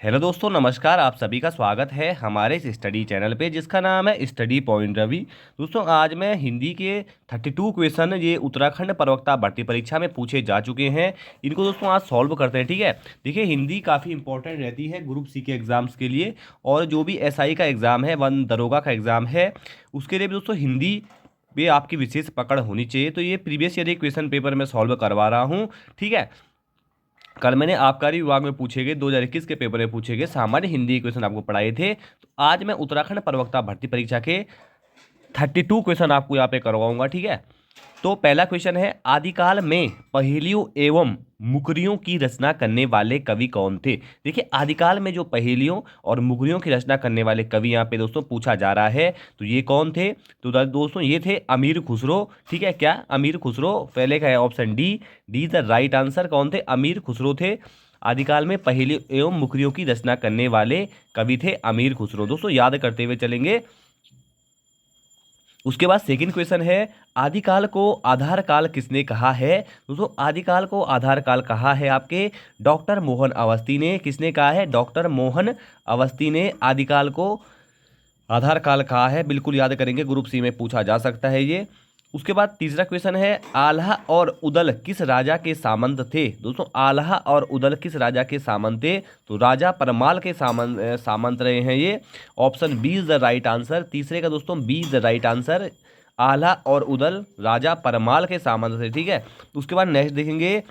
Hello दोस्तों, नमस्कार। आप सभी का स्वागत है हमारे इस स्टडी चैनल पे जिसका नाम है स्टडी पॉइंट रवि। दोस्तों, आज मैं हिंदी के 32 क्वेश्चन ये उत्तराखंड प्रवक्ता भर्ती परीक्षा में पूछे जा चुके हैं, इनको दोस्तों आज सॉल्व करते हैं। ठीक है, देखिए हिंदी काफ़ी इंपॉर्टेंट रहती है ग्रुप सी के एग्जाम्स के लिए, और जो भी एसआई का एग्ज़ाम है, वन दरोगा का एग्ज़ाम है, उसके लिए भी दोस्तों हिंदी पे आपकी विशेष पकड़ होनी चाहिए। तो ये प्रीवियस ईयर क्वेश्चन पेपर मैं सॉल्व करवा रहा हूँ। ठीक है, कल मैंने आबकारी विभाग में पूछे गए 2021 के पेपर में पूछे गए सामान्य हिंदी क्वेश्चन आपको पढ़ाए थे। तो आज मैं उत्तराखंड प्रवक्ता भर्ती परीक्षा के 32 क्वेश्चन आपको यहाँ पे करवाऊंगा। ठीक है, तो पहला क्वेश्चन है, आदिकाल में पहेलियों एवं मुकरियों की रचना करने वाले कवि कौन थे। देखिए, आदिकाल में जो पहेलियों और मुकरियों की रचना करने वाले कवि यहाँ पे दोस्तों पूछा जा रहा है, तो ये कौन थे। तो दोस्तों ये थे अमीर खुसरो। ठीक है, क्या अमीर खुसरो, पहले का है option D. D the right answer. कौन थे? अमीर खुसरो थे। आदिकाल में पहेलियों एवं मुकरियों की रचना करने वाले कवि थे अमीर खुसरो। दोस्तों याद करते हुए चलेंगे। उसके बाद सेकंड क्वेश्चन है, आदिकाल को आधार काल किसने कहा है। दोस्तों आदिकाल को आधार काल कहा है आपके डॉक्टर मोहन अवस्थी ने। किसने कहा है? डॉक्टर मोहन अवस्थी ने आदिकाल को आधार काल कहा है। बिल्कुल याद करेंगे, ग्रुप सी में पूछा जा सकता है ये। उसके बाद तीसरा क्वेश्चन है, आल्हा और उदल किस राजा के सामंत थे। दोस्तों आल्हा और उदल किस राजा के सामंत थे। तो राजा परमाल के सामंत रहे हैं ये। Option B is the right answer. तीसरे का दोस्तों B is the right answer. Alha और उदल राजा परमाल के सामंत थे। ठीक है, उसके बाद नेक्स्ट देखेंगे,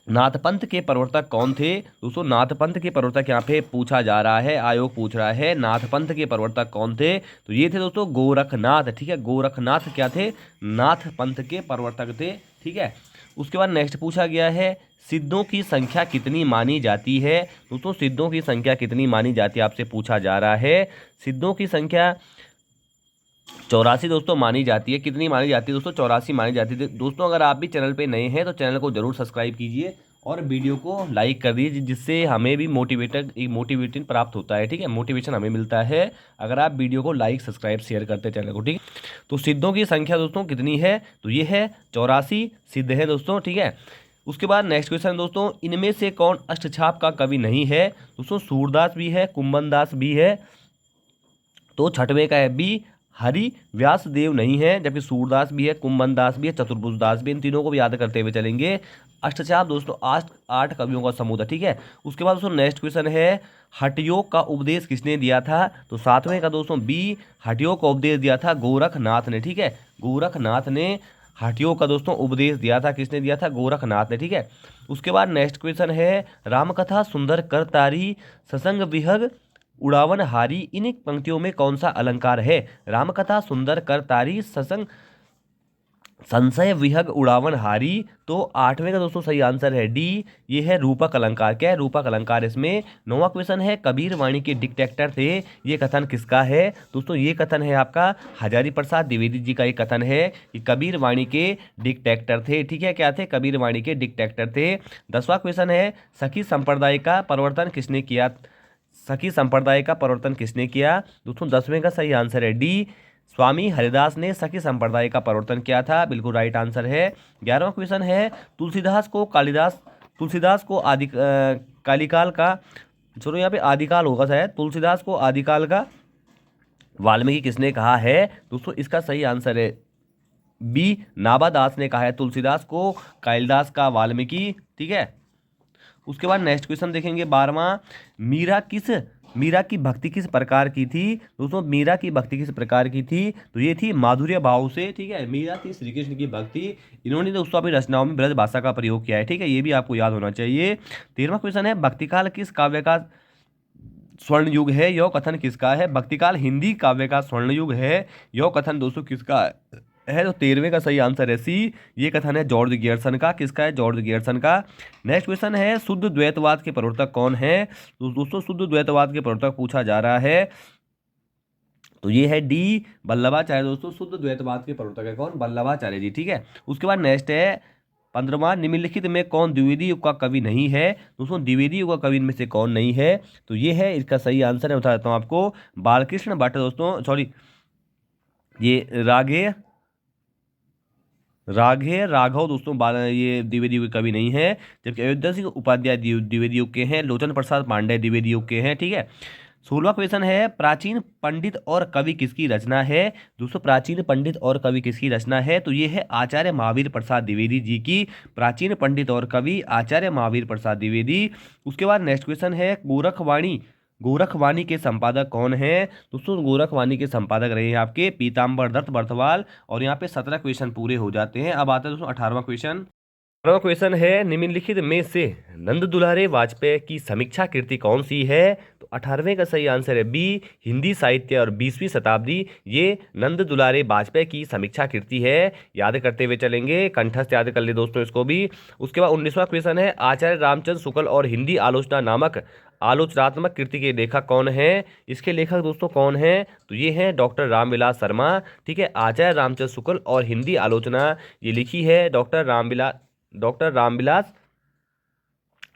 नाथपंथ के प्रवर्तक कौन थे। दोस्तों नाथपंथ के प्रवर्तक यहाँ पे पूछा जा रहा है, आयोग पूछ रहा है नाथपंथ के प्रवर्तक कौन थे। तो ये थे दोस्तों गोरखनाथ। ठीक है, गोरखनाथ क्या थे? नाथपंथ के प्रवर्तक थे। ठीक है, उसके बाद नेक्स्ट पूछा गया है, सिद्धों की संख्या कितनी मानी जाती है। दोस्तों सिद्धों की संख्या कितनी मानी जाती है आपसे पूछा जा रहा है। सिद्धों की संख्या 84 दोस्तों मानी जाती है। कितनी मानी जाती है दोस्तों? 84 मानी जाती है। दोस्तों अगर आप भी चैनल पे नए हैं तो चैनल को जरूर सब्सक्राइब कीजिए और वीडियो को लाइक कर दीजिए, जिससे हमें भी मोटिवेशन प्राप्त होता है। ठीक है, मोटिवेशन हमें मिलता है अगर आप वीडियो को लाइक सब्सक्राइब शेयर करते हैं चैनल को। ठीक, तो सिद्धों की संख्या दोस्तों कितनी है? तो ये है 84 सिद्ध है दोस्तों। ठीक है, उसके बाद नेक्स्ट क्वेश्चन दोस्तों, इनमें से कौन अष्टछाप का कवि नहीं है। दोस्तों सूरदास भी है, कुंभनदास भी है। तो छठवें का है बी, हरि व्यासदेव नहीं है, जबकि सूरदास भी है, कुंभनदास भी है, चतुर्भुजदास भी। इन तीनों को भी याद करते हुए चलेंगे। अष्टचाप दोस्तों आठ कवियों का समूह था। ठीक है, उसके बाद दोस्तों नेक्स्ट क्वेश्चन है, हठयोग का उपदेश किसने दिया था। तो सातवें का दोस्तों बी, हठयोग का उपदेश दिया था गोरखनाथ ने। ठीक है, गोरखनाथ ने हठयोग का दोस्तों उपदेश दिया था। किसने दिया था? गोरखनाथ ने। ठीक है, उसके बाद नेक्स्ट क्वेश्चन है, रामकथा सुंदर करतारी ससंग विहग उड़ावन हारी, इन पंक्तियों में कौन सा अलंकार है। रामकथा सुंदर करतारी ससंग संशय विहग उड़ावन हारी। तो आठवें का दोस्तों सही आंसर है डी, ये है रूपक अलंकार। क्या है? रूपक अलंकार। इसमें नौवां क्वेश्चन है, कबीर वाणी के डिक्टेटर थे, ये कथन किसका है। दोस्तों ये कथन है आपका हजारी प्रसाद द्विवेदी जी का ये कथन है कि कबीर वाणी के डिक्टेटर थे। ठीक है, क्या थे? कबीर वाणी के डिक्टेटर थे। 10वां क्वेश्चन है, सखी संप्रदाय का प्रवर्तन किसने किया। सखी संप्रदाय का प्रवर्तन किसने किया। दोस्तों 10वें का सही आंसर है डी, स्वामी हरिदास ने सखी संप्रदाय का प्रवर्तन किया था। बिल्कुल राइट आंसर है। 11वां क्वेश्चन है, तुलसीदास को कालिकाल का, चलो यहाँ पे आदिकाल होगा शायद, तुलसीदास को आदिकाल का वाल्मीकि किसने कहा है। दोस्तों इसका सही आंसर है बी, नाभादास ने कहा है तुलसीदास को कालिदास का वाल्मीकि। ठीक है, उसके बाद नेक्स्ट क्वेश्चन देखेंगे 12वां, मीरा की भक्ति किस प्रकार की थी। दोस्तों मीरा की भक्ति किस प्रकार की थी। तो ये थी माधुर्य भाव से। ठीक है, मीरा थी श्री कृष्ण की भक्ति। इन्होंने दोस्तों अपनी रचनाओं में ब्रज भाषा का प्रयोग किया है। ठीक है, ये भी आपको याद होना चाहिए। 13वां क्वेश्चन है, भक्तिकाल किस काव्य का स्वर्ण युग है, यह कथन किसका है। भक्तिकाल हिंदी काव्य का स्वर्ण युग है, यह कथन दोस्तों किसका है। तो 13वें का सही आंसर है सी, ये कथन है जॉर्ज गियर्सन का। किसका है? जॉर्ज गियर्सन का। नेक्स्ट क्वेश्चन है, शुद्ध द्वैतवाद के प्रवर्तक कौन है। तो दोस्तों शुद्ध द्वैतवाद के प्रवर्तक पूछा जा रहा है, तो ये है डी, वल्लभाचार्य। दोस्तों शुद्ध द्वैतवाद के प्रवर्तक है कौन? वल्लभाचार्य जी। ठीक है, उसके बाद नेक्स्ट है 15वां, निम्नलिखित में कौन द्विवेदी युग का कवि नहीं है। दोस्तों द्विवेदी युग का कवि इनमें से कौन नहीं है। तो ये है, इसका सही आंसर है, बता देता हूँ आपको, बालकृष्ण भट्ट। दोस्तों सॉरी, ये रागे राघे राघव दोस्तों ये द्विवेदी युग के कवि नहीं है, जबकि अयोध्या सिंह उपाध्याय द्विवेदी युग के हैं, लोचन प्रसाद पांडे द्विवेदी युग के हैं। ठीक है। 16वां क्वेश्चन है, प्राचीन पंडित और कवि किसकी रचना है। दोस्तों प्राचीन पंडित और कवि किसकी रचना है, तो ये है आचार्य महावीर प्रसाद द्विवेदी जी की। प्राचीन पंडित और कवि आचार्य महावीर प्रसाद द्विवेदी। उसके बाद नेक्स्ट क्वेश्चन है, गोरखवाणी के संपादक कौन है। दोस्तों गोरखवाणी के संपादक रहे हैं आपके पीताम्बर दत्त बर्थवाल। और यहाँ पे 17 क्वेश्चन पूरे हो जाते हैं। अब आता है दोस्तों 18वां क्वेश्चन। 18वां क्वेश्चन है, निम्नलिखित में से नंद दुलारे वाजपेयी की समीक्षा कृति कौन सी है। तो 18वें का सही आंसर है बी, हिंदी साहित्य और 20वीं शताब्दी। ये नंद दुलारे वाजपेयी की समीक्षा कृति है। याद करते हुए चलेंगे, कंठस्थ याद कर ले दोस्तों इसको भी। उसके बाद 19वां क्वेश्चन है, आचार्य रामचंद्र शुक्ल और हिंदी आलोचना नामक आलोचनात्मक कृति के लेखक कौन है। इसके लेखक दोस्तों कौन है, तो ये हैं डॉक्टर रामविलास शर्मा। ठीक है। आचार्य रामचंद्र शुक्ल और हिंदी आलोचना ये लिखी है डॉक्टर रामविलास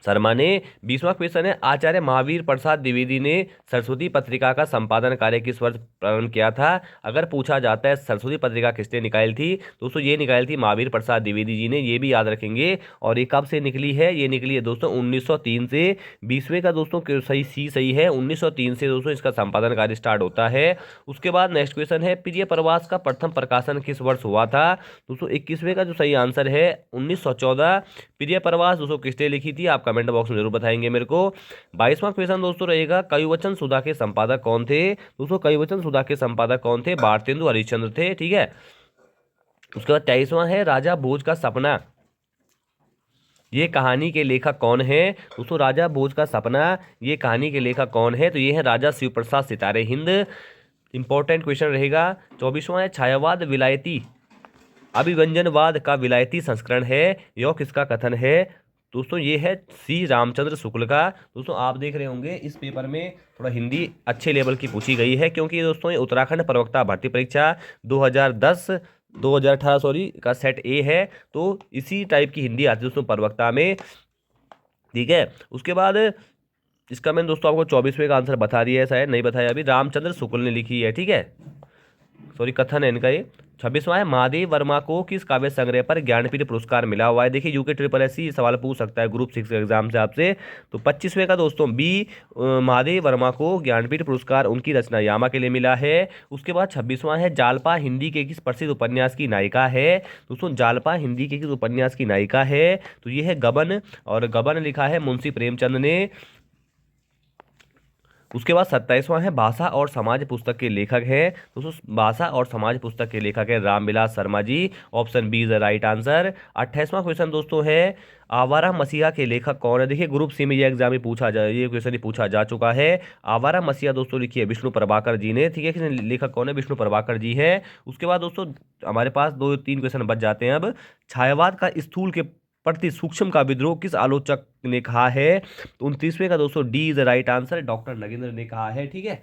शर्मा ने। 20वां क्वेश्चन है, आचार्य महावीर प्रसाद द्विवेदी ने सरस्वती पत्रिका का संपादन कार्य किस वर्ष प्रारंभ किया था। अगर पूछा जाता है सरस्वती पत्रिका किसने निकाली थी, दोस्तों ये निकाली थी महावीर प्रसाद द्विवेदी जी ने, ये भी याद रखेंगे। और ये कब से निकली है, ये निकली है दोस्तों 1903 से। 20वें का दोस्तों सही है 1903 से दोस्तों इसका संपादन कार्य स्टार्ट होता है। उसके बाद नेक्स्ट क्वेश्चन है, प्रिय प्रवास का प्रथम प्रकाशन किस वर्ष हुआ था। दोस्तों 21वें का जो सही आंसर है 1914। प्रिय प्रवास दोस्तों किसने लिखी थी, आप कमेंट बॉक्स में जरूर बताएंगे मेरे को। 22वां क्वेश्चन दोस्तों रहेगा, कविवचन सुधा के संपादक कौन थे। दोस्तों कविवचन सुधा के संपादक कौन थे, भारतेंदु हरिश्चंद्र थे। ठीक है। उसके बाद 23वां है, राजा भोज का सपना, ये कहानी के लेखक कौन है। दोस्तों राजा भोज का सपना, ये कहानी के लेखक कौन है, तो ये है राजा शिव प्रसाद सितारे हिंद। इंपॉर्टेंट क्वेश्चन रहेगा। 24वां है, छायावाद विलायती अभिव्यंजनवाद का विलायती संस्करण है, यह किसका कथन है। दोस्तों ये है सी रामचंद्र शुक्ल का। दोस्तों आप देख रहे होंगे इस पेपर में थोड़ा हिंदी अच्छे लेवल की पूछी गई है, क्योंकि दोस्तों ये उत्तराखंड प्रवक्ता भर्ती परीक्षा 2018 का सेट ए है, तो इसी टाइप की हिंदी आती है दोस्तों प्रवक्ता में। ठीक है। उसके बाद इसका मैंने दोस्तों आपको 24वें का आंसर बता दिया है, शायद नहीं बताया अभी, रामचंद्र शुक्ल ने लिखी है। ठीक है, कथन है इनका ये। 26वां है, महादेव वर्मा को किस काव्य संग्रह पर ज्ञानपीठ पुरस्कार मिला हुआ है। देखिए यूके SSSC सवाल पूछ सकता है ग्रुप 6 एग्जाम से आपसे। तो 25वें का दोस्तों बी, महादेव वर्मा को ज्ञानपीठ पुरस्कार उनकी रचना यामा के लिए मिला है। उसके बाद 26वां है, जालपा हिंदी के किस प्रसिद्ध उपन्यास की नायिका है। दोस्तों जालपा हिंदी के किस उपन्यास की नायिका है, तो ये है गबन, और गबन लिखा है मुंशी प्रेमचंद ने। उसके बाद 27वां है, भाषा और समाज पुस्तक के लेखक हैं। दोस्तों भाषा और समाज पुस्तक के लेखक है Ramvilas Sharma ji. Option B is the right answer. 28वां क्वेश्चन दोस्तों है, आवारा मसीहा के लेखक कौन है। देखिए ग्रुप सी में ये एग्जाम में ये क्वेश्चन ही पूछा जा चुका है। आवारा मसीहा दोस्तों लिखी है विष्णु प्रभाकर जी ने। ठीक है, लेखक कौन है, विष्णु प्रभाकर जी है। उसके बाद दोस्तों हमारे पास 2-3 क्वेश्चन बच जाते हैं। अब छायावाद का स्थूल के प्रति सूक्ष्म का विद्रोह किस आलोचक ने कहा है। तो 29वें का दोस्तों D is the right answer, doctor Nagendra ने कहा है। ठीक है।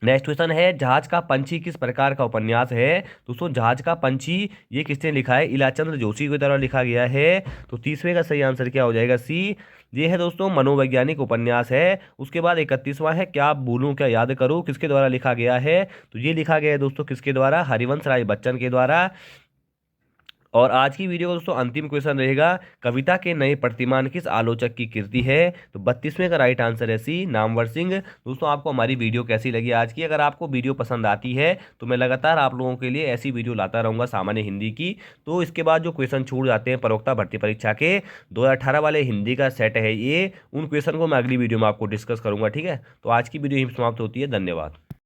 नेक्स्ट क्वेश्चन है, जहाज का पंछी किस प्रकार का उपन्यास है। दोस्तों जहाज का पंछी ये किसने लिखा है, इलाचंद्र जोशी के द्वारा लिखा गया है। तो 30वें का सही आंसर क्या हो जाएगा, सी। ये है दोस्तों मनोवैज्ञानिक उपन्यास है। उसके बाद 31वां है, क्या भूलूं क्या याद करूं, किसके द्वारा लिखा गया है। तो ये लिखा गया है दोस्तों किसके द्वारा, हरिवंश राय बच्चन के द्वारा। और आज की वीडियो का दोस्तों अंतिम क्वेश्चन रहेगा, कविता के नए प्रतिमान किस आलोचक की कृति है। तो 32वें का राइट आंसर है सी, नामवर सिंह। दोस्तों आपको हमारी वीडियो कैसी लगी आज की, अगर आपको वीडियो पसंद आती है तो मैं लगातार आप लोगों के लिए ऐसी वीडियो लाता रहूँगा सामान्य हिंदी की। तो इसके बाद जो क्वेश्चन छूट जाते हैं प्रवक्ता भर्ती परीक्षा के 2018 वाले हिंदी का सेट है ये, उन क्वेश्चन को मैं अगली वीडियो में आपको डिस्कस करूँगा। ठीक है, तो आज की वीडियो यहीं समाप्त होती है। धन्यवाद।